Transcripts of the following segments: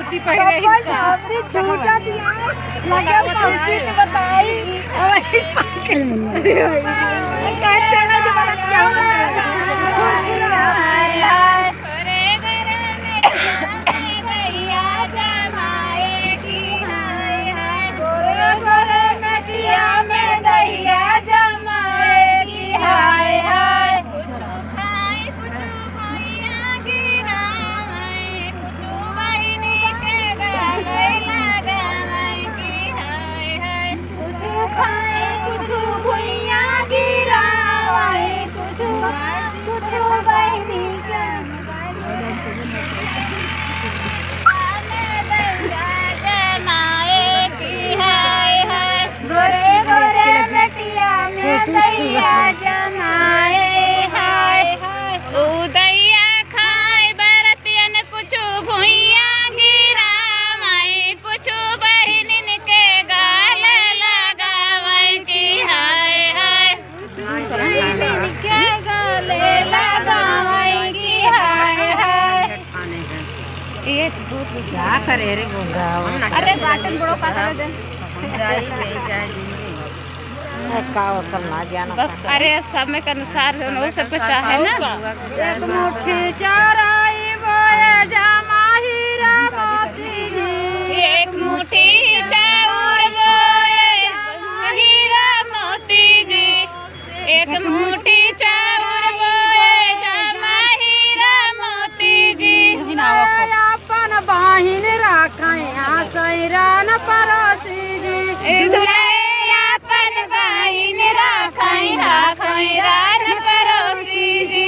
सब्जी पहले ही सब्जी छूटा दिया लगा सब्जी के बताई कट चला जो बात क्या क्या करे रे गोगा अरे बाटन बड़ो का दे जाई ले जाएंगे का सब ना जाना बस अरे सब में के अनुसार वो सब कुछ है ना एक मुट्ठी चराई बोए जामा हीरा मोती जी एक मुट्ठी चाउर बोए हीरा मोती जी एक मुट्ठी चाउर बोए जामा हीरा मोती जी बाहिन राखाया सैरान परोसी जी अपन बाहिन राखाया सैरान परोसी जी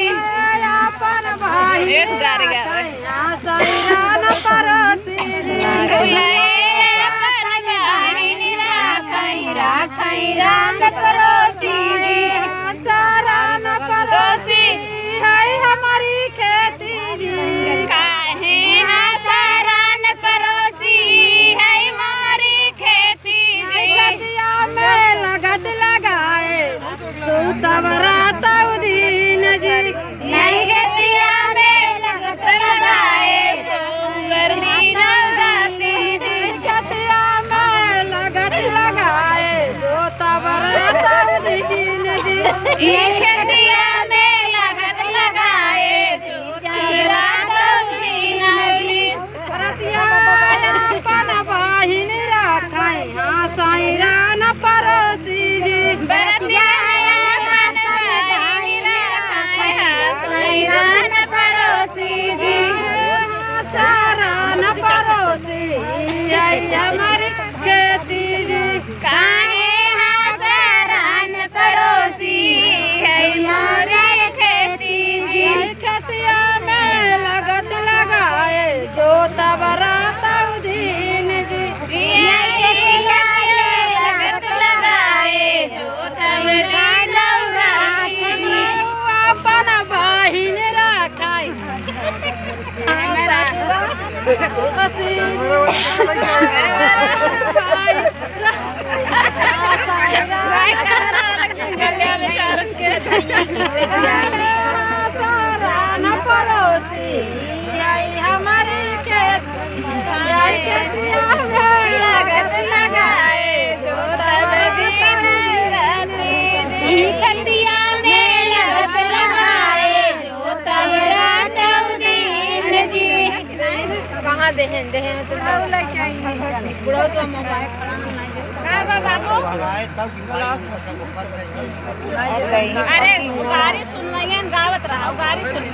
अपन बाहिन राखाया सैरान परोसी जी अपन बाहिन राखाया सैरान परोसी जी सैरान परोसी है हमारी खेती जी काहे दिन जी नहीं खेतिया में लगत लगाए गर्मी नवरात्रि दिन खेतिया में लगत लगाए जो तबराता दिन जी ये खेतिया में लगत लगाए जो तबराता दिन जी परतिया अपन बाहिन राखाए हां सैरान परोसी जी परतिया हमारी खेती जी काहे सारान पड़ोसी है हमारी खेती जी खेतिया में लगत लगाए जो तबराता दिन जी लगत लगाए जो तबराता जी अपन बाहिन राखाई पड़ोसी हमारे लगत लगाए जो खतिया में लगत लगाए जो तबराता दिन जी कहाँ देहन देहन तो बुढ़ो तो मोबाइल खड़ा अरे गाड़ी सुन रही है गावत रहा गाड़ी सुन